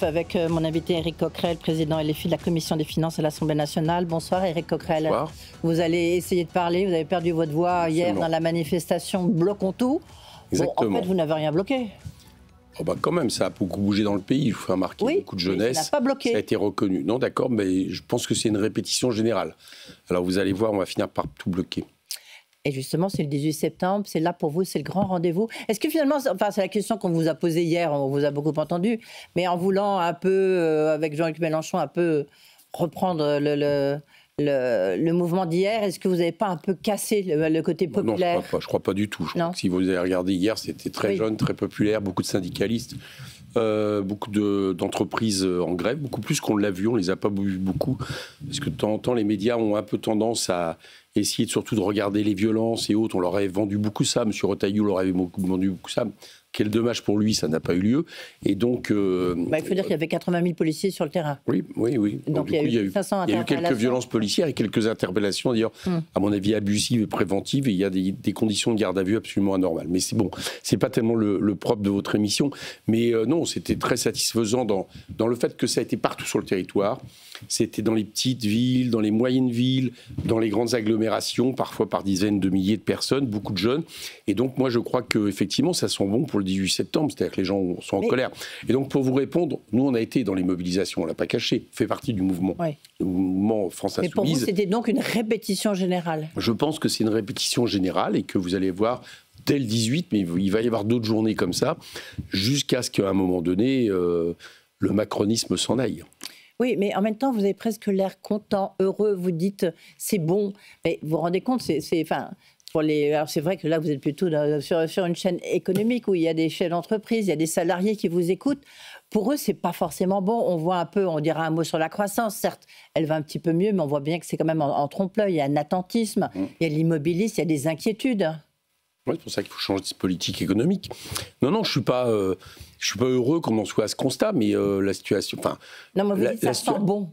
Avec mon invité Éric Coquerel, président LFI de la Commission des finances à l'Assemblée nationale. Bonsoir Éric Coquerel. Bonsoir. Vous allez essayer de parler, vous avez perdu votre voix hier dans la manifestation Bloquons tout. Exactement. Bon, en fait, vous n'avez rien bloqué. Oh bah quand même, ça a beaucoup bougé dans le pays, il faut remarquer, oui, beaucoup de jeunesse. Ça n'a pas bloqué. Ça a été reconnu. Non, d'accord, mais je pense que c'est une répétition générale. Alors vous allez voir, on va finir par tout bloquer. Et justement, c'est le 18 septembre, c'est là pour vous, c'est le grand rendez-vous. Est-ce que finalement, enfin c'est la question qu'on vous a posée hier, on vous a beaucoup entendu, mais en voulant un peu, avec Jean-Luc Mélenchon, un peu reprendre le mouvement d'hier, est-ce que vous n'avez pas un peu cassé le côté populaire? Non, je crois pas du tout. Je crois que si vous avez regardé hier, c'était très jeune, très populaire, beaucoup de syndicalistes, beaucoup d'entreprises en grève, beaucoup plus qu'on l'a vu, on les a pas vu beaucoup, parce que de temps en temps, les médias ont un peu tendance à essayer surtout de regarder les violences et autres. On leur avait vendu beaucoup ça, M. Retailleau leur avait vendu beaucoup ça. Quel dommage pour lui, ça n'a pas eu lieu. Et donc, il faut dire qu'il y avait 80 000 policiers sur le terrain. Oui. Donc il y a eu 500 il y a eu quelques violences policières et quelques interpellations, d'ailleurs, à mon avis, abusives et préventives. Et il y a des conditions de garde à vue absolument anormales. Mais c'est bon, c'est pas tellement le propre de votre émission. Mais non, c'était très satisfaisant dans le fait que ça a été partout sur le territoire. C'était dans les petites villes, dans les moyennes villes, dans les grandes agglomérations, parfois par dizaines de milliers de personnes, beaucoup de jeunes. Et donc, moi, je crois qu'effectivement, ça sent bon pour le 18 septembre, c'est-à-dire que les gens sont en colère. Et donc, pour vous répondre, nous, on a été dans les mobilisations, on ne l'a pas caché, fait partie du mouvement, le mouvement France Insoumise. Mais pour vous, c'était donc une répétition générale? Je pense que c'est une répétition générale et que vous allez voir dès le 18, mais il va y avoir d'autres journées comme ça, jusqu'à ce qu'à un moment donné, le macronisme s'en aille. Oui, mais en même temps, vous avez presque l'air content, heureux, vous dites c'est bon. Mais vous vous rendez compte, alors c'est vrai que là, vous êtes plutôt sur une chaîne économique où il y a des chefs d'entreprise, il y a des salariés qui vous écoutent. Pour eux, c'est pas forcément bon. On voit un peu, on dira un mot sur la croissance. Certes, elle va un petit peu mieux, mais on voit bien que c'est quand même en trompe-l'œil. Il y a un attentisme, il y a de l'immobilisme, il y a des inquiétudes. Oui, c'est pour ça qu'il faut changer de politique économique. Non, je suis pas heureux qu'on en soit à ce constat, mais la situation... Non, mais vous dites ça sent bon.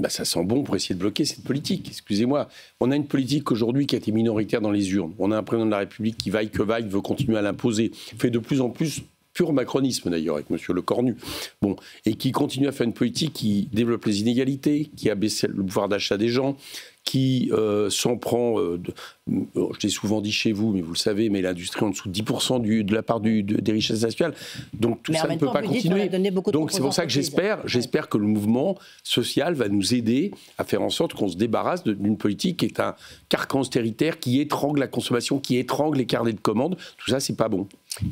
Ben, ça sent bon pour essayer de bloquer cette politique. Excusez-moi. On a une politique aujourd'hui qui a été minoritaire dans les urnes. On a un président de la République qui, vaille que vaille, veut continuer à l'imposer. Fait de plus en plus pur macronisme, d'ailleurs, avec M. Lecornu. Bon, et qui continue à faire une politique qui développe les inégalités, qui abaisse le pouvoir d'achat des gens, qui s'en prend, je l'ai souvent dit chez vous, mais vous le savez, mais l'industrie en dessous de 10% de la part des richesses nationales. Donc tout ça ne peut pas continuer. Donc c'est pour ça que j'espère que le mouvement social va nous aider à faire en sorte qu'on se débarrasse d'une politique qui est un carcan austéritaire, qui étrangle la consommation, qui étrangle les carnets de commandes. Tout ça, c'est pas bon.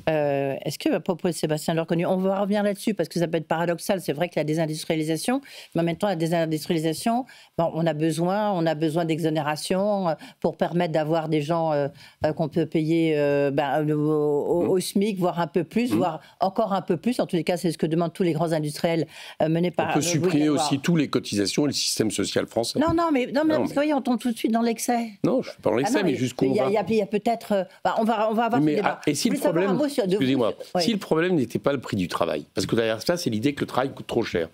Est-ce que, à propos de Sébastien Lecornu, on va revenir là-dessus parce que ça peut être paradoxal. C'est vrai que la désindustrialisation, mais en même temps, la désindustrialisation, bon, on a besoin d'exonération pour permettre d'avoir des gens qu'on peut payer au SMIC, voire un peu plus, voire encore un peu plus. En tous les cas, c'est ce que demandent tous les grands industriels menés par... On peut supprimer aussi toutes les cotisations et le système social français. Non, parce que voyez, on tombe tout de suite dans l'excès. Non, je ne suis pas dans l'excès, mais jusqu'où on va. Il y a peut-être... on va avoir ce débat. Et si le problème... Excusez-moi, si le problème n'était pas le prix du travail, parce que derrière ça, c'est l'idée que le travail coûte trop cher.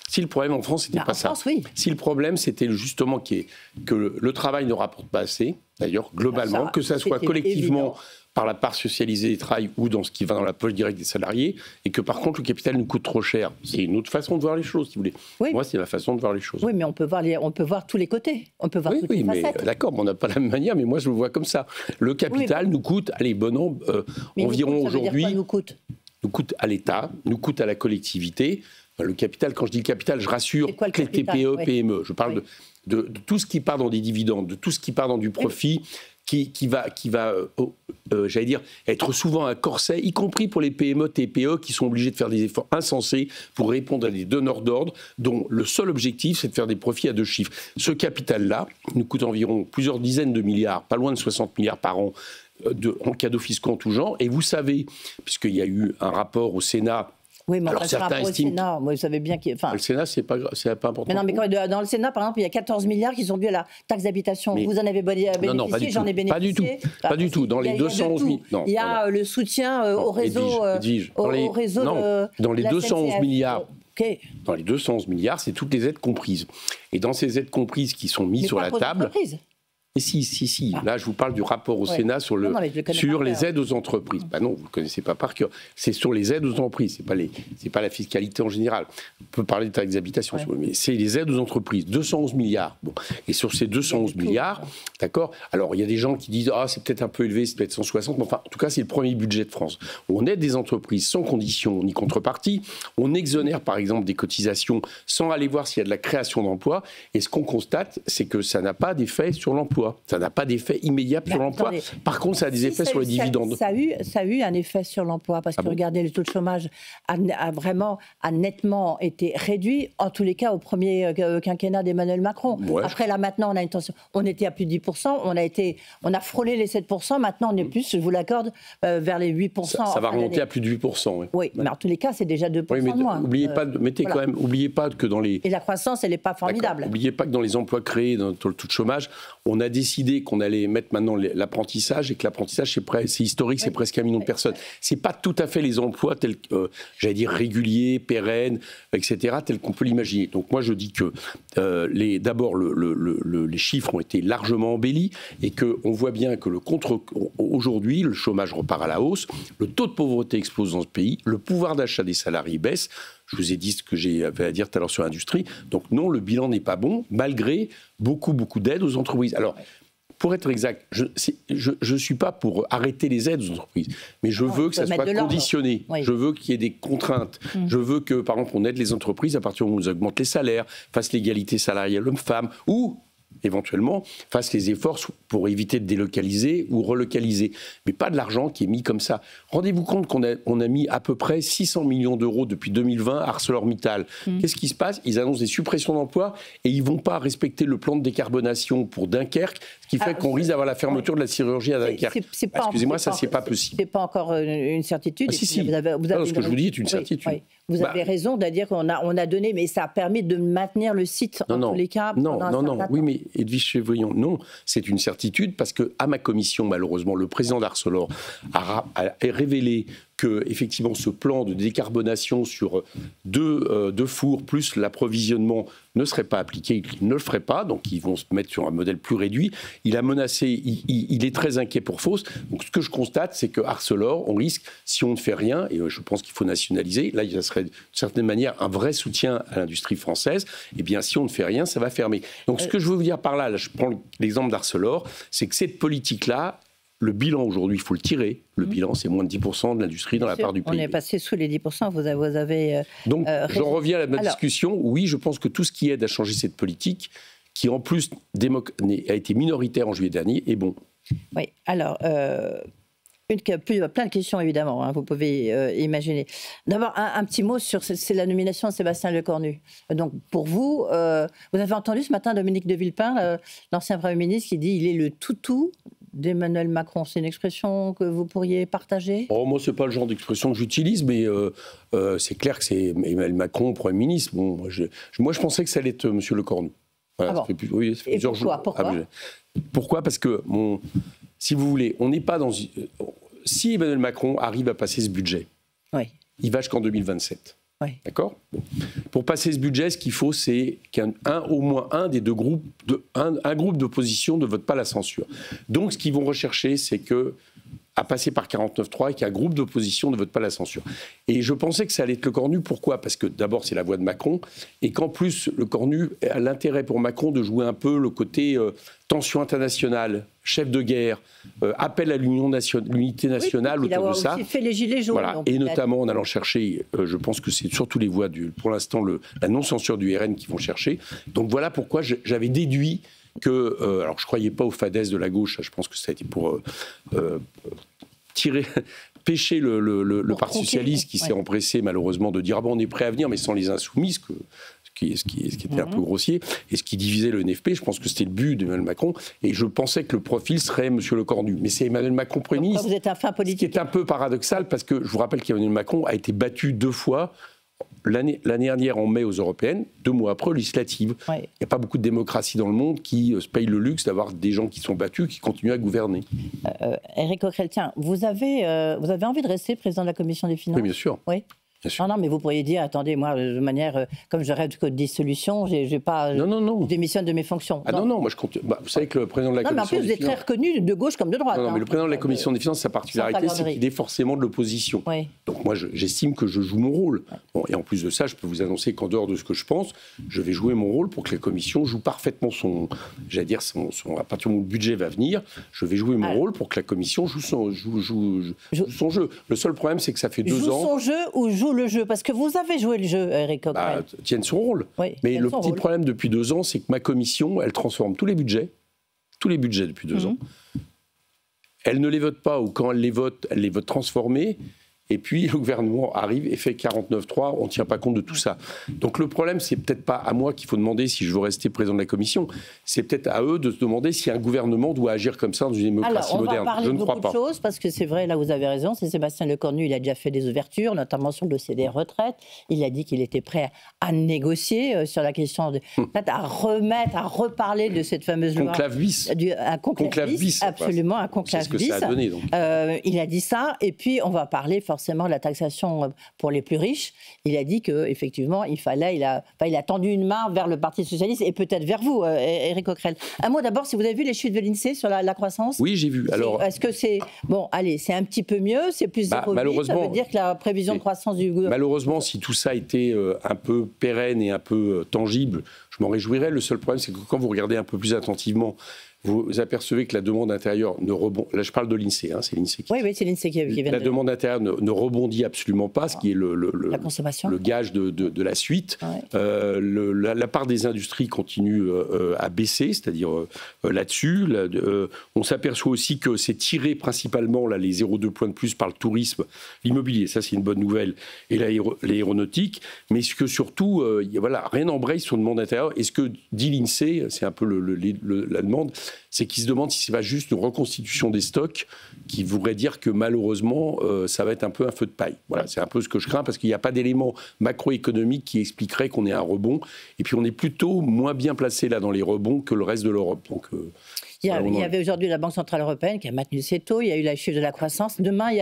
Si le problème en France, c'était pas ça. Si le problème, c'était justement que le travail ne rapporte pas assez, d'ailleurs, globalement, que ça soit collectivement par la part socialisée des travails ou dans ce qui va dans la poche directe des salariés, et que par contre, le capital nous coûte trop cher. C'est une autre façon de voir les choses, si vous voulez. Oui. Moi, c'est la façon de voir les choses. Oui, mais on peut voir tous les côtés. On peut voir toutes les facettes. D'accord, on n'a pas la même manière, mais moi, je le vois comme ça. Le capital nous coûte, allez, environ aujourd'hui... nous coûte à l'État, nous coûte à la collectivité. Le capital, quand je dis le capital, je rassure que les TPE, PME. Je parle de tout ce qui part dans des dividendes, de tout ce qui part dans du profit, qui va j'allais dire, être souvent un corset, y compris pour les PME, TPE, qui sont obligés de faire des efforts insensés pour répondre à des donneurs d'ordre, dont le seul objectif, c'est de faire des profits à 2 chiffres. Ce capital-là nous coûte environ plusieurs dizaines de milliards, pas loin de 60 milliards par an, en cadeaux fiscaux en tout genre. Et vous savez, puisqu'il y a eu un rapport au Sénat. Oui, mais alors, certains estiment... au Sénat, vous savez bien qu'il... Le Sénat, c'est pas important. Mais non, mais dans le Sénat, par exemple, il y a 14 milliards qui sont dus à la taxe d'habitation. Vous en avez bénéficié, non, j'en ai bénéficié. Pas du tout. Dans les 211 000... Il y a le soutien au réseau... Dans les 211 milliards... Dans les 211 milliards, c'est toutes les aides comprises. Et dans ces aides comprises qui sont mises sur la table... Et si. Là, je vous parle du rapport au Sénat sur, les aides aux entreprises. Non, vous ne le connaissez pas par cœur. C'est sur les aides aux entreprises, c'est pas la fiscalité en général. On peut parler de taxes d'habitation, mais c'est les aides aux entreprises. 211 milliards. Bon. Et sur ces 211 milliards, d'accord, alors il y a des gens qui disent « Ah, c'est peut-être un peu élevé, c'est peut-être 160 », mais enfin, en tout cas, c'est le premier budget de France. On aide des entreprises sans condition ni contrepartie. On exonère, par exemple, des cotisations sans aller voir s'il y a de la création d'emplois. Et ce qu'on constate, c'est que ça n'a pas d'effet sur l'emploi. Ça n'a pas d'effet immédiat sur l'emploi. Par contre, ça a des effets sur les dividendes. Ça a eu un effet sur l'emploi, parce que regardez, le taux de chômage a nettement été réduit, en tous les cas au premier quinquennat d'Emmanuel Macron. Après, là, maintenant, on a une tension. On était à plus de 10%, on a frôlé les 7%, maintenant on est plus, je vous l'accorde, vers les 8%. Ça va remonter à plus de 8%. Oui, mais en tous les cas, c'est déjà 2% de moins. N'oubliez pas que dans les... Et la croissance, elle n'est pas formidable. N'oubliez pas que dans les emplois créés, dans le taux de chômage, on a décidé qu'on allait mettre maintenant l'apprentissage, et que l'apprentissage, c'est historique, c'est presque 1 million de personnes. C'est pas tout à fait les emplois tels que, j'allais dire, réguliers, pérennes, etc., tels qu'on peut l'imaginer. Donc moi, je dis que d'abord, les chiffres ont été largement embellis, et qu'on voit bien que aujourd'hui, le chômage repart à la hausse, le taux de pauvreté explose dans ce pays, le pouvoir d'achat des salariés baisse. Je vous ai dit ce que j'avais à dire tout à l'heure sur l'industrie. Donc non, le bilan n'est pas bon, malgré beaucoup d'aides aux entreprises. Alors, pour être exact, je ne suis pas pour arrêter les aides aux entreprises, mais je veux que ça soit conditionné. Je veux qu'il y ait des contraintes. Je veux que, par exemple, on aide les entreprises à partir du moment où on augmente les salaires, fasse l'égalité salariale homme-femme, ou éventuellement, fasse les efforts pour éviter de délocaliser ou relocaliser. Mais pas de l'argent qui est mis comme ça. Rendez-vous compte qu'on a mis à peu près 600 millions d'euros depuis 2020 à ArcelorMittal. Qu'est-ce qui se passe? Ils annoncent des suppressions d'emplois et ils ne vont pas respecter le plan de décarbonation pour Dunkerque, ce qui fait qu'on risque d'avoir la fermeture de la sidérurgie à Dunkerque. Excusez-moi, ça, c'est pas possible. C'est pas encore une certitude. Si. Ce que je vous dis est une certitude. Vous avez raison de dire qu'on a donné, mais ça a permis de maintenir le site en tous les cas. Non. Oui, mais Edwige Chevrillon, non, c'est une certitude parce que à ma commission, malheureusement, le président d'Arcelor a révélé que effectivement ce plan de décarbonation sur deux fours plus l'approvisionnement ne serait pas appliqué, il ne le ferait pas, donc ils vont se mettre sur un modèle plus réduit. Il a menacé, il est très inquiet pour Fos. Donc ce que je constate, c'est que Arcelor, on risque, si on ne fait rien, et je pense qu'il faut nationaliser, là il serait d'une certaine manière un vrai soutien à l'industrie française, et bien si on ne fait rien, ça va fermer. Donc ce que je veux vous dire par là, je prends l'exemple d'Arcelor, c'est que cette politique-là, le bilan aujourd'hui, il faut le tirer. Le bilan, c'est moins de 10% de l'industrie dans la part du pays. On est passé sous les 10%, vous avez donc, j'en reviens à notre discussion. Oui, je pense que tout ce qui aide à changer cette politique, qui en plus a été minoritaire en juillet dernier, est bon. Oui, alors... plein de questions, évidemment, vous pouvez imaginer. D'abord, un petit mot sur c'est la nomination de Sébastien Lecornu. Donc, pour vous, vous avez entendu ce matin Dominique de Villepin, l'ancien Premier ministre, qui dit qu'il est le toutou d'Emmanuel Macron. C'est une expression que vous pourriez partager? Moi, ce n'est pas le genre d'expression que j'utilise, mais c'est clair que c'est Emmanuel Macron, Premier ministre. Bon, moi, je pensais que ça allait être M. Lecornu. Voilà, ça fait plusieurs jours. Pourquoi? Parce que, si vous voulez, on n'est pas dans... Si Emmanuel Macron arrive à passer ce budget, il va jusqu'en 2027. D'accord? Pour passer ce budget, ce qu'il faut, c'est qu'au moins un des deux groupes, un groupe d'opposition ne vote pas la censure. Donc, ce qu'ils vont rechercher, c'est à passer par 49.3 et qu'un groupe d'opposition ne vote pas la censure. Et je pensais que ça allait être Lecornu. Pourquoi? Parce que d'abord, c'est la voix de Macron, et qu'en plus, Lecornu a l'intérêt pour Macron de jouer un peu le côté tension internationale, chef de guerre, appel à l'unité nationale autour de ça. Il a aussi fait les gilets jaunes. Voilà. Et notamment en allant chercher, je pense que c'est surtout les voix, pour l'instant, la non-censure du RN qui vont chercher. Donc voilà pourquoi j'avais déduit que, alors je ne croyais pas aux fadaises de la gauche, je pense que ça a été pour pêcher le Parti socialiste qui s'est empressé malheureusement de dire on est prêt à venir mais sans les insoumis, ce qui était un peu grossier, et ce qui divisait le NFP. Je pense que c'était le but d'Emmanuel Macron, et je pensais que le profil serait M. Lecornu. Mais c'est Emmanuel Macron Premier ministre. Vous êtes un fin politique. Ce qui est un peu paradoxal, parce que je vous rappelle qu'Emmanuel Macron a été battu 2 fois. L'année dernière, en mai, aux Européennes, 2 mois après, aux législatives. Il n'y a pas beaucoup de démocratie dans le monde qui se paye le luxe d'avoir des gens qui sont battus, qui continuent à gouverner. Éric Coquerel, tiens, vous avez envie de rester président de la Commission des Finances? Oui, bien sûr. Oui. Non, mais vous pourriez dire, attendez, moi, de manière, comme je rêve de dissolution, j'ai pas, je démissionne de mes fonctions. Ah non, moi je compte. Vous savez que le président de la Commission. Non, mais en plus, vous êtes très reconnu de gauche comme de droite. Non, mais le président de la Commission des finances, sa particularité, c'est qu'il est forcément de l'opposition. Oui. Donc moi, j'estime que je joue mon rôle. Bon, et en plus de ça, je peux vous annoncer qu'en dehors de ce que je pense, je vais jouer mon rôle pour que la Commission joue parfaitement à partir du moment où le budget va venir, je vais jouer mon rôle pour que la Commission joue son jeu. Le seul problème, c'est que ça fait 2 ans. Joue son jeu ou joue le jeu? Parce que vous avez joué le jeu, Éric Coquerel. Tienne son rôle. Oui, mais le petit problème depuis 2 ans, c'est que ma commission, elle transforme tous les budgets depuis 2 ans. Elle ne les vote pas, ou quand elle les vote transformés. Et puis le gouvernement arrive et fait 49.3, on ne tient pas compte de tout ça. Donc le problème, c'est peut-être pas à moi qu'il faut demander si je veux rester président de la Commission, c'est peut-être à eux de se demander si un gouvernement doit agir comme ça dans une démocratie moderne. On va parler de beaucoup de choses, parce que c'est vrai, là vous avez raison, c'est Sébastien Lecornu, il a déjà fait des ouvertures, notamment sur le dossier des retraites. Il a dit qu'il était prêt à négocier sur la question à reparler de cette fameuse loi. Conclave bis. Un conclave bis, absolument, un conclave bis. C'est ce que ça a donné, donc. Il a dit ça, et puis on va parler forcément de la taxation pour les plus riches. Il a dit qu'effectivement, il a tendu une main vers le Parti socialiste et peut-être vers vous, Éric Coquerel. Un mot d'abord, si vous avez vu les chiffres de l'INSEE sur la croissance? Oui, j'ai vu. Alors, est-ce que c'est... Bon, allez, c'est un petit peu mieux, c'est plus 0,8, ça veut dire que la prévision de croissance du gouvernement... Malheureusement, si tout ça était un peu pérenne et un peu tangible, je m'en réjouirais. Le seul problème, c'est que quand vous regardez un peu plus attentivement, vous apercevez que la demande intérieure ne rebondit. Là, je parle de l'INSEE, c'est l'INSEE qui... Oui, c'est l'INSEE qui vient La demande intérieure ne rebondit absolument pas, ce qui est la consommation. Le gage de la suite. Ouais. La part des industries continue à baisser, c'est-à-dire là-dessus. On s'aperçoit aussi que c'est tiré principalement, là, les 0,2 points de plus par le tourisme, l'immobilier, ça c'est une bonne nouvelle, et l'aéronautique. Mais ce que surtout, rien n'embraye sur la demande intérieure. Et ce que dit l'INSEE, c'est un peu la demande, c'est qu'ils se demandent si c'est pas juste une reconstitution des stocks qui voudrait dire que malheureusement, ça va être un peu un feu de paille. Voilà, c'est un peu ce que je crains parce qu'il n'y a pas d'éléments macroéconomiques qui expliqueraient qu'on ait un rebond. Et puis on est plutôt moins bien placé là dans les rebonds que le reste de l'Europe. Donc, il y avait aujourd'hui la Banque Centrale Européenne qui a maintenu ses taux, il y a eu la chiffre de la croissance. Demain, il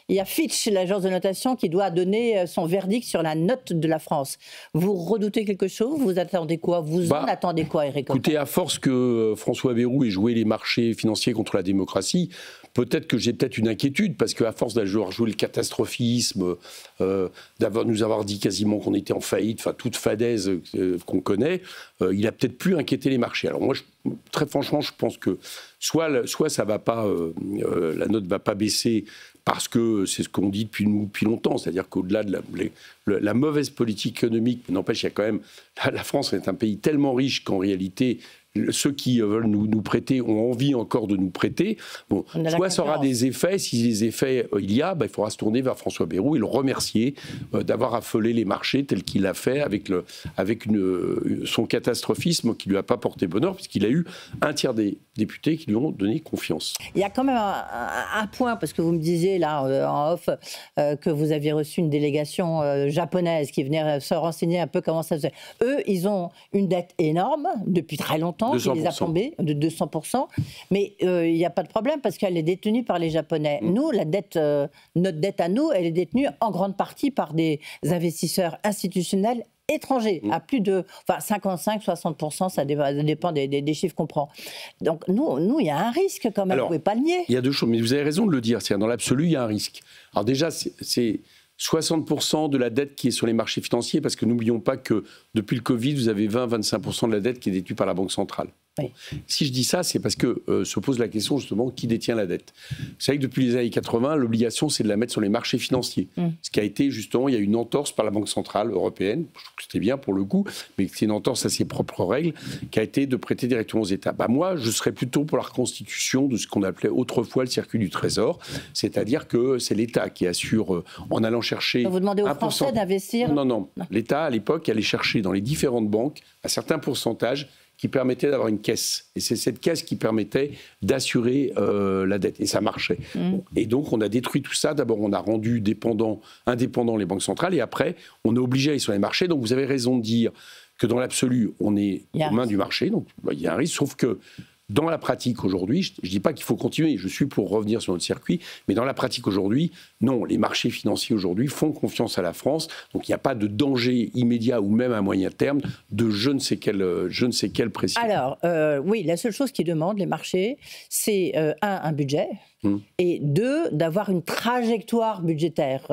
y a Fitch, l'agence de notation, qui doit donner son verdict sur la note de la France. Vous redoutez quelque chose? Vous attendez quoi? Vous en attendez quoi, Éric Coquerel? Écoutez, à force que François Bayrou ait joué les marchés financiers contre la démocratie, peut-être que j'ai une inquiétude, parce qu'à force d'avoir joué le catastrophisme, nous avoir dit quasiment qu'on était en faillite, enfin toute fadaise qu'on connaît, il a peut-être pu inquiéter les marchés. Alors moi, très franchement, je pense que soit ça va pas, la note ne va pas baisser, parce que c'est ce qu'on dit depuis longtemps, c'est-à-dire qu'au-delà de la mauvaise politique économique, n'empêche, il y a quand même, la France est un pays tellement riche qu'en réalité, ceux qui veulent nous prêter ont envie encore de nous prêter. Bon, soit ça aura des effets, si les effets il faudra se tourner vers François Bayrou et le remercier d'avoir affolé les marchés tel qu'il l'a fait avec son catastrophisme qui ne lui a pas porté bonheur, puisqu'il a eu un tiers des députés qui lui ont donné confiance. Il y a quand même un point, parce que vous me disiez là en off que vous aviez reçu une délégation japonaise qui venait se renseigner un peu comment ça se faisait. Eux, ils ont une dette énorme depuis très longtemps, qui les a plombés de 200%, mais il n'y a pas de problème parce qu'elle est détenue par les Japonais. Nous, notre dette à nous, elle est détenue en grande partie par des investisseurs institutionnels étrangers, à plus de 55-60%, ça dépend des chiffres qu'on prend. Donc nous, il y a un risque quand même, vous ne pouvez pas le nier. Il y a deux choses, mais vous avez raison de le dire, c'est-à-dire dans l'absolu, il y a un risque. Alors déjà, c'est 60% de la dette qui est sur les marchés financiers, parce que n'oublions pas que depuis le Covid, vous avez 20-25% de la dette qui est détenue par la Banque centrale. Oui. Si je dis ça, c'est parce que se pose la question justement qui détient la dette. Vous savez que depuis les années 80, l'obligation c'est de la mettre sur les marchés financiers. Ce qui a été justement, il y a une entorse par la Banque centrale européenne, je trouve que c'était bien pour le coup, mais c'est une entorse à ses propres règles, qui a été de prêter directement aux États. Moi, je serais plutôt pour la reconstitution de ce qu'on appelait autrefois le circuit du Trésor, c'est-à-dire que c'est l'État qui assure, en allant chercher... Vous demandez aux Français d'investir? Non. L'État, à l'époque, allait chercher dans les différentes banques un certain pourcentage qui permettait d'avoir une caisse. Et c'est cette caisse qui permettait d'assurer la dette. Et ça marchait. Et donc, on a détruit tout ça. D'abord, on a rendu indépendants les banques centrales. Et après, on a obligé à aller sur les marchés. Donc, vous avez raison de dire que dans l'absolu, on est aux mains du marché. Donc, il y a un risque. Sauf que Dans la pratique aujourd'hui, je ne dis pas qu'il faut continuer, je suis pour revenir sur notre circuit, mais dans la pratique aujourd'hui, non, les marchés financiers aujourd'hui font confiance à la France, donc il n'y a pas de danger immédiat ou même à moyen terme de je ne sais quel précis. Alors, oui, la seule chose qu'ils demandent, les marchés, c'est un budget. Et deux, d'avoir une trajectoire budgétaire.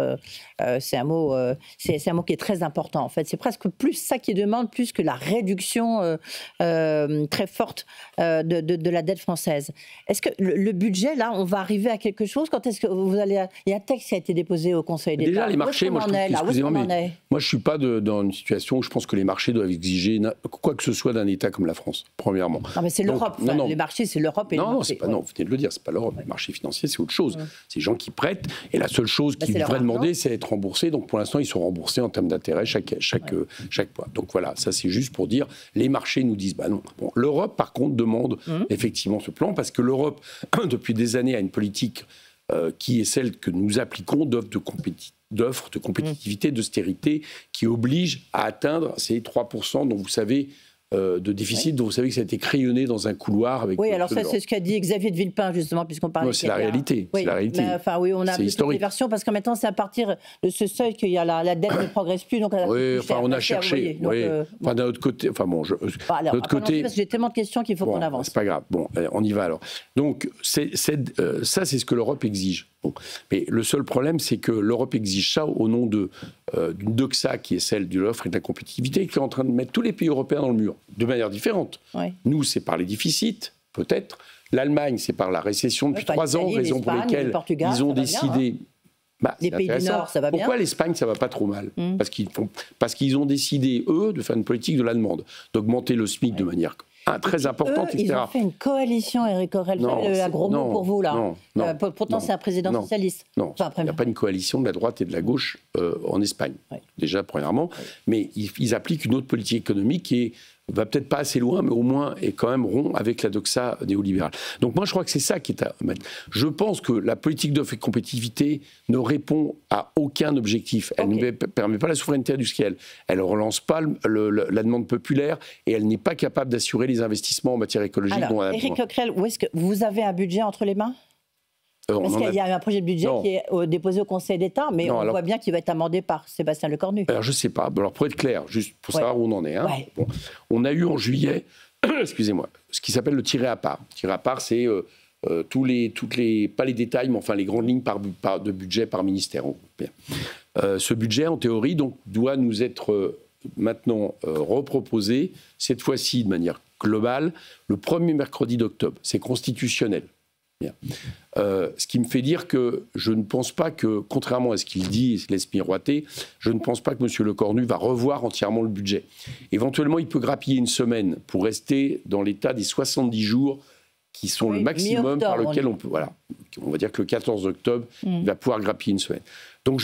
C'est un mot qui est très important, en fait. C'est presque plus ça qu'ils demandent, plus que la réduction très forte de la dette française. Est-ce que le budget, là, on va arriver à quelque chose? Quand est-ce que vous allez... Il y a un texte qui a été déposé au Conseil d'État. Déjà, les marchés, moi, je ne suis pas dans une situation où je pense que les marchés doivent exiger quoi que ce soit d'un État comme la France, premièrement. Non, mais c'est l'Europe. Enfin, les marchés, c'est l'Europe et les marchés. Non, vous venez de le dire, c'est pas l'Europe. Les marchés financiers, c'est autre chose. C'est les gens qui prêtent, et la seule chose qu'ils devraient demander, c'est être remboursés. Donc, pour l'instant, ils sont remboursés en termes d'intérêt chaque mois. Donc, voilà, ça, c'est juste pour dire, les marchés nous disent, bah non. Bon, l'Europe, par contre, demande effectivement ce plan, parce que l'Europe, depuis des années, a une politique qui est celle que nous appliquons d'offres de compétitivité, d'austérité, qui oblige à atteindre ces 3% dont vous savez, de déficit, dont vous savez que ça a été crayonné dans un couloir. Avec alors ça, c'est ce qu'a dit Xavier de Villepin, justement, puisqu'on parlait... C'est la réalité. Oui, c'est la réalité. Enfin, oui, on a toutes les versions, parce qu'en même temps, c'est à partir de ce seuil qu'il y a la dette ne progresse plus. Donc oui, enfin, on a cherché. Enfin, d'un autre côté... Enfin, bon, d'autre côté... Parce que j'ai tellement de questions qu'il faut qu'on avance. C'est pas grave. Bon, on y va alors. Donc, ça, c'est ce que l'Europe exige. Bon. Mais le seul problème, c'est que l'Europe exige ça au nom d'une doxa qui est celle de l'offre et de la compétitivité, qui est en train de mettre tous les pays européens dans le mur, de manière différente. Nous, c'est par les déficits, peut-être. L'Allemagne, c'est par la récession depuis 3 ans, raison pour laquelle ils ont décidé... les pays du Nord, ça va bien. Pourquoi l'Espagne, ça va pas trop mal? Parce qu'ils ont décidé, eux, de faire une politique de la demande, d'augmenter le SMIC de manière... très importante, etc. Ils ont fait une coalition, Éric Aurel, un gros mot pour vous, là. Pourtant, c'est un président socialiste. Non, il n'y a pas une coalition de la droite et de la gauche en Espagne, déjà, premièrement. Mais ils appliquent une autre politique économique qui va peut-être pas assez loin, mais au moins est quand même rond avec la doxa néolibérale. Donc moi, je crois que c'est ça qui est à mettre. Je pense que la politique d'offre et de compétitivité ne répond à aucun objectif. Elle ne permet pas la souveraineté industrielle. Elle ne relance pas la demande populaire et elle n'est pas capable d'assurer les investissements en matière écologique dont elle a besoin. Éric Coquerel, où est-ce que vous avez un budget entre les mains? Parce qu'il y a un projet de budget qui est déposé au Conseil d'État, mais on voit bien qu'il va être amendé par Sébastien Lecornu. Alors je ne sais pas. Alors pour être clair, juste pour savoir où on en est. Bon, on a eu en juillet, excusez-moi, ce qui s'appelle le tiré à part. Le tiré à part, c'est pas les détails, mais enfin les grandes lignes de budget par ministère. Ce budget, en théorie, donc, doit nous être maintenant reproposé, cette fois-ci de manière globale, le premier mercredi d'octobre. C'est constitutionnel. Ce qui me fait dire que je ne pense pas que, contrairement à ce qu'il dit et se laisse miroiter, je ne pense pas que M. Lecornu va revoir entièrement le budget. Éventuellement, il peut grappiller une semaine pour rester dans l'état des 70 jours qui sont le maximum par lequel on peut... Voilà, on va dire que le 14 octobre, il va pouvoir grappiller une semaine. Donc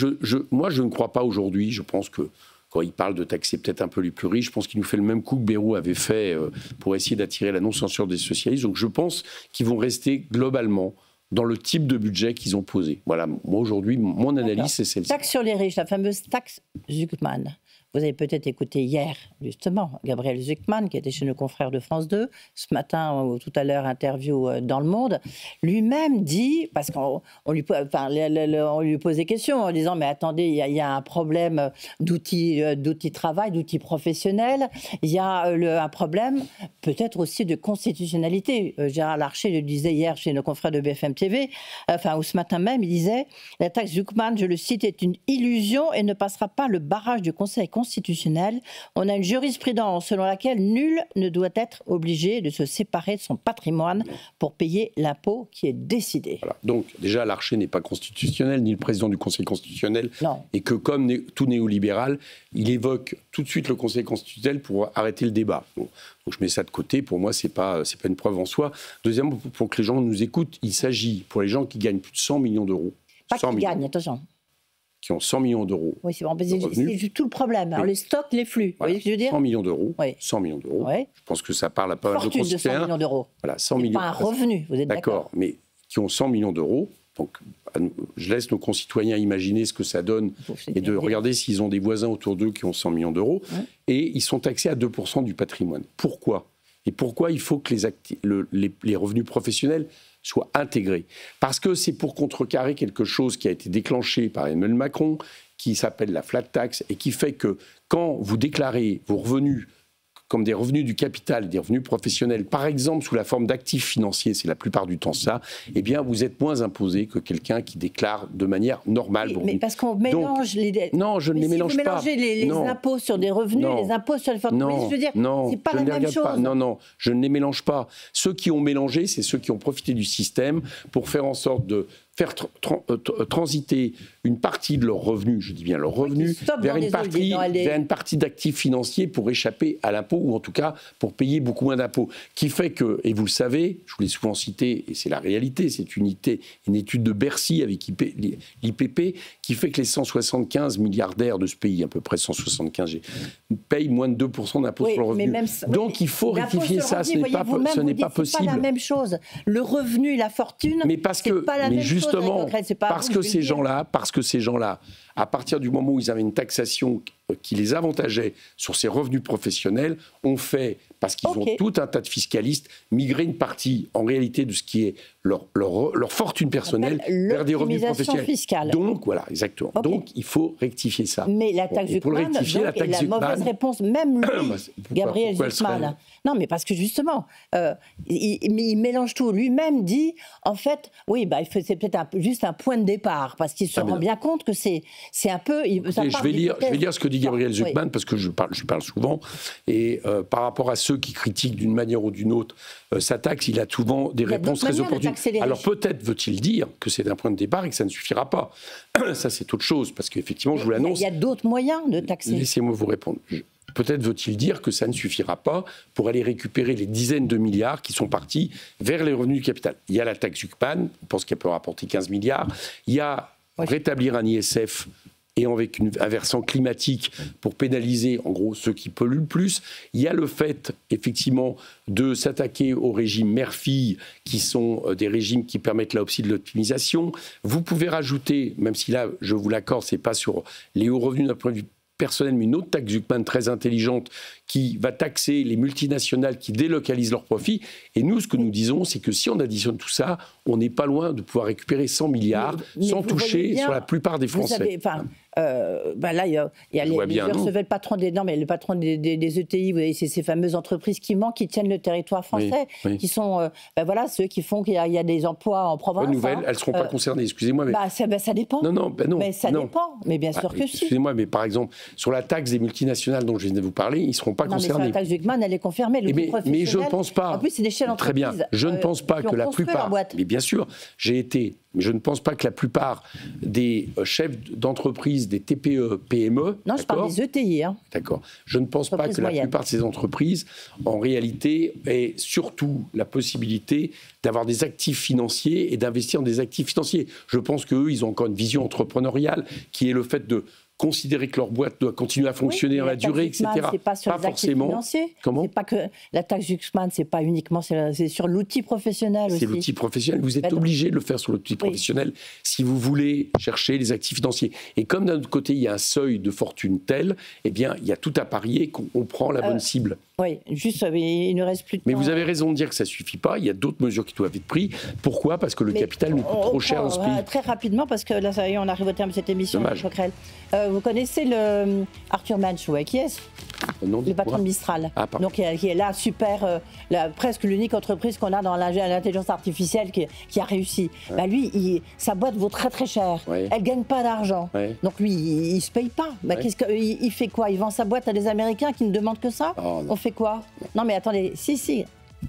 moi, je ne crois pas aujourd'hui, je pense que quand il parle de taxer peut-être un peu les plus riches, je pense qu'il nous fait le même coup que Bayrou avait fait pour essayer d'attirer la non-censure des socialistes. Donc je pense qu'ils vont rester globalement dans le type de budget qu'ils ont posé. Voilà, moi aujourd'hui, mon analyse, c'est celle-ci. Taxe sur les riches, la fameuse taxe Zucman. Vous avez peut-être écouté hier, justement, Gabriel Zucman, qui était chez nos confrères de France 2, ce matin, ou tout à l'heure, interview dans Le Monde, lui-même dit, parce qu'on lui pose des questions en disant, mais attendez, il y a un problème d'outils travail, d'outils professionnels, il y a un problème peut-être aussi de constitutionnalité. Gérard Larcher le disait hier chez nos confrères de BFM TV, ou ce matin même, il disait, la taxe Zucman, je le cite, est une illusion et ne passera pas le barrage du Conseil constitutionnel. On a une jurisprudence selon laquelle nul ne doit être obligé de se séparer de son patrimoine pour payer l'impôt qui est décidé. Voilà. Donc déjà, Larcher n'est pas constitutionnel, ni le président du Conseil constitutionnel, et que comme tout néolibéral, il évoque tout de suite le Conseil constitutionnel pour arrêter le débat. Donc je mets ça de côté, pour moi, c'est pas une preuve en soi. Deuxièmement, pour que les gens nous écoutent, il s'agit, pour les gens qui gagnent plus de 100 millions d'euros... Pas qui gagnent, attention. Qui ont 100 millions d'euros. Oui, c'est tout le problème. Alors, les stocks, les flux, vous voyez ce que je veux dire? 100 millions d'euros. 100 millions d'euros. Je pense que ça parle à pas mal de concitoyens. 100 millions d'euros. Voilà, 100 millions. Pas un revenu, vous êtes d'accord? Mais qui ont 100 millions d'euros. Donc, je laisse nos concitoyens imaginer ce que ça donne et de regarder s'ils ont des voisins autour d'eux qui ont 100 millions d'euros. Et ils sont taxés à 2% du patrimoine. Pourquoi? Et pourquoi il faut que les revenus professionnels soient intégrés? Parce que c'est pour contrecarrer quelque chose qui a été déclenché par Emmanuel Macron, qui s'appelle la flat tax, et qui fait que quand vous déclarez vos revenus comme des revenus du capital, des revenus professionnels, par exemple sous la forme d'actifs financiers, c'est la plupart du temps ça, eh bien vous êtes moins imposé que quelqu'un qui déclare de manière normale. Mais parce qu'on mélange les... Non, je ne les mélange pas. Vous mélangez les impôts sur des revenus, les impôts sur les fortunes, je veux dire, c'est pas la même chose. Non, je ne les mélange pas. Ceux qui ont mélangé, c'est ceux qui ont profité du système pour faire en sorte de faire transiter une partie de leurs revenus, je dis bien leurs revenus, vers une partie d'actifs financiers pour échapper à l'impôt, ou en tout cas pour payer beaucoup moins d'impôts. Qui fait que, et vous le savez, je vous l'ai souvent cité, et c'est la réalité, c'est une étude de Bercy avec l'IPP, qui fait que les 175 milliardaires de ce pays, à peu près 175, payent moins de 2% d'impôts sur le revenu. Donc il faut rectifier ça, ce n'est pas possible. C'est pas la même chose. Le revenu et la fortune, c'est pas la même chose. Justement, parce que ces gens-là, à partir du moment où ils avaient une taxation qui les avantageait sur ces revenus professionnels, ont fait, parce qu'ils ont tout un tas de fiscalistes, migrer une partie, en réalité, de ce qui est leur fortune personnelle vers des revenus professionnels. Fiscale. Donc, voilà, exactement. Donc, il faut rectifier ça. Mais la taxe Zucman, la mauvaise réponse, même lui, Gabriel Zucman. Non, mais parce que justement, il mélange tout. Lui-même dit, en fait, oui, c'est peut-être juste un point de départ, parce qu'il se rend bien compte que c'est un peu... Je vais lire ce que dit Gabriel Zucman, parce que je parle souvent, et par rapport à ceux qui critiquent d'une manière ou d'une autre sa taxe, il a souvent des réponses très opportunes. Alors peut-être veut-il dire que c'est un point de départ et que ça ne suffira pas. Ça, c'est autre chose, parce qu'effectivement, je vous l'annonce... Il y a d'autres moyens de taxer. Laissez-moi vous répondre. Peut-être veut-il dire que ça ne suffira pas pour aller récupérer les dizaines de milliards qui sont partis vers les revenus du capital. Il y a la taxe Zucman, on pense qu'elle peut rapporter 15 milliards. Il y a rétablir un ISF et avec un versant climatique pour pénaliser, en gros, ceux qui polluent le plus. Il y a le fait, effectivement, de s'attaquer aux régimes mère-fille, qui sont des régimes qui permettent là aussi de l'optimisation. Vous pouvez rajouter, même si là, je vous l'accorde, ce n'est pas sur les hauts revenus d'un point de vue personnel, mais une autre taxe Zucman très intelligente qui va taxer les multinationales qui délocalisent leurs profits. Et nous, ce que nous disons, c'est que si on additionne tout ça, on n'est pas loin de pouvoir récupérer 100 milliards sans toucher sur la plupart des Français. Là, il y a je recevais le patron des ETI, vous voyez, c'est ces fameuses entreprises qui manquent, qui tiennent le territoire français, qui sont ceux qui font qu'il y a des emplois en province. Bonne nouvelle, elles ne seront pas concernées, excusez-moi. Mais... ça dépend. Non. Mais ça dépend, mais bien sûr que si. Excusez-moi, mais par exemple, sur la taxe des multinationales dont je viens de vous parler, ils ne seront pas concernés. Mais sur la taxe Zucman, elle est confirmée. Mais je ne pense pas. En plus, c'est des chefs d'entreprise. Très bien. Je ne pense pas que la plupart. Mais bien sûr, mais je ne pense pas que la plupart des chefs d'entreprise, des TPE, PME... Non, je parle des ETI. D'accord. Je ne pense pas que la plupart de ces entreprises, en réalité, aient surtout la possibilité d'avoir des actifs financiers et d'investir dans des actifs financiers. Je pense qu'eux, ils ont encore une vision entrepreneuriale qui est le fait de considérer que leur boîte doit continuer à fonctionner dans la durée, etc. C'est pas sur les actifs financiers. Comment ? C'est pas que la taxe Zucman, c'est pas uniquement, c'est sur l'outil professionnel aussi. C'est l'outil professionnel. Vous êtes obligé de le faire sur l'outil professionnel si vous voulez chercher les actifs financiers. Et comme d'un autre côté, il y a un seuil de fortune tel, eh bien, il y a tout à parier qu'on prend la bonne cible. Oui, juste, il ne reste plus de temps. Mais vous avez raison de dire que ça ne suffit pas. Il y a d'autres mesures qui doivent être prises. Pourquoi ? Parce que le capital nous coûte trop cher dans ce pays. Très rapidement, parce que là, ça y est, on arrive au terme de cette émission. Vous connaissez le Arthur Mensch, qui est le patron de Mistral. Donc, qui est là, super, presque l'unique entreprise qu'on a dans l'intelligence artificielle qui a réussi. Lui, sa boîte vaut très très cher. Elle ne gagne pas d'argent. Donc lui, il ne se paye pas. Il fait quoi ? Il vend sa boîte à des Américains qui ne demandent que ça ? On fait quoi ? Non mais attendez, si.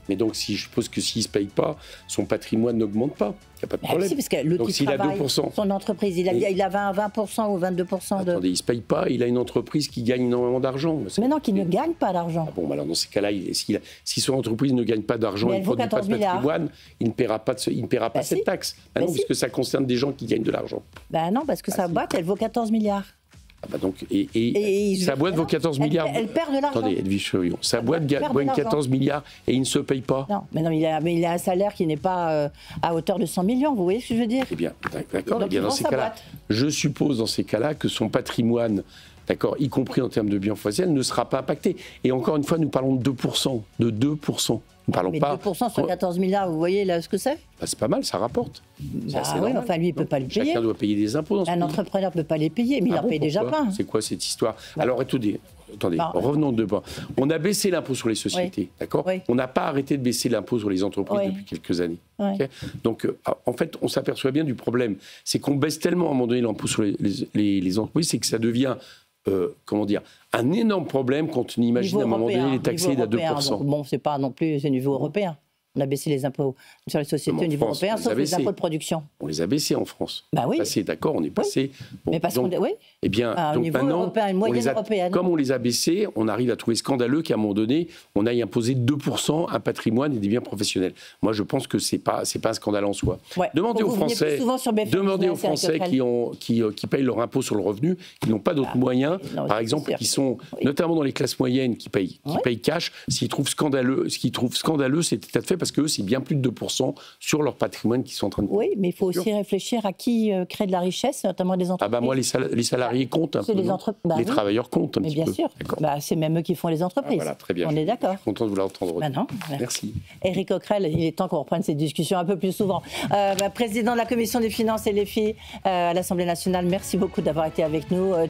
Mais donc, je suppose que s'il ne se paye pas, son patrimoine n'augmente pas. Il n'y a pas de problème. Si, parce que l'outil travail, son entreprise, il a 20% ou 22% Attendez, il ne se paye pas, il a une entreprise qui gagne énormément d'argent. Mais non, qui ne gagne pas d'argent. Alors dans ces cas-là, si son entreprise ne gagne pas d'argent, il ne produit pas de patrimoine, il ne paiera pas, cette taxe. Non, puisque ça concerne des gens qui gagnent de l'argent. Non, parce que sa boîte, elle vaut 14 milliards. Sa boîte vaut 14 milliards. Elle perd de l'argent. Attendez, Edwige Chevrillon, sa boîte gagne 14 milliards et il ne se paye pas. Non, mais il a un salaire qui n'est pas à hauteur de 100 millions, vous voyez ce que je veux dire ? Eh bien, d'accord. Dans ces cas-là, je suppose dans ces cas-là que son patrimoine, d'accord, y compris en termes de biens fonciers, ne sera pas impacté. Et encore une fois, nous parlons de 2%. De 2%. Nous parlons mais pas... 2% sur 14 milliards, vous voyez là ce que c'est? Bah, c'est pas mal, ça rapporte. Oui, enfin lui, il ne peut pas le payer. Chacun doit payer des impôts dans ce pays. Un entrepreneur ne peut pas les payer, mais il en paye déjà plein. C'est quoi cette histoire? Alors, attendez, revenons de bas. On a baissé l'impôt sur les sociétés, d'accord? On n'a pas arrêté de baisser l'impôt sur les entreprises depuis quelques années. Okay, donc, en fait, on s'aperçoit bien du problème. C'est qu'on baisse tellement à un moment donné l'impôt sur les entreprises, c'est que ça devient... comment dire, un énorme problème quand on imagine à un moment donné les taxer à 2%. Donc, bon, c'est pas non plus, c'est niveau européen. On a baissé les impôts sur les sociétés au niveau européen, sauf les impôts de production. On les a baissés en France. Bah oui. D'accord, on est passé. Oui. Bon, mais parce qu'on eh bien, donc niveau maintenant, européen, une moyenne européenne. Comme on les a baissés, on arrive à trouver scandaleux qu'à un moment donné, on aille imposer 2% un patrimoine et des biens professionnels. Moi, je pense que c'est pas un scandale en soi. Ouais. Demandez aux Français qui payent leur impôt sur le revenu, qui n'ont pas d'autres moyens, par exemple, qui sont notamment dans les classes moyennes, qui payent cash, s'ils trouvent scandaleux, ce qu'ils trouvent scandaleux, c'est tout à fait parce que c'est bien plus de 2% sur leur patrimoine qui sont en train de... Oui, mais il faut aussi réfléchir à qui crée de la richesse, notamment des entreprises. Ah bah moi, les salariés comptent un peu. Les travailleurs comptent un petit peu. Bien sûr. C'est même eux qui font les entreprises. Voilà, très bien. On est d'accord. Je suis content de vous l'entendre. Non, merci. Éric Coquerel, il est temps qu'on reprenne ces discussions un peu plus souvent. Président de la Commission des finances et les filles à l'Assemblée nationale, merci beaucoup d'avoir été avec nous.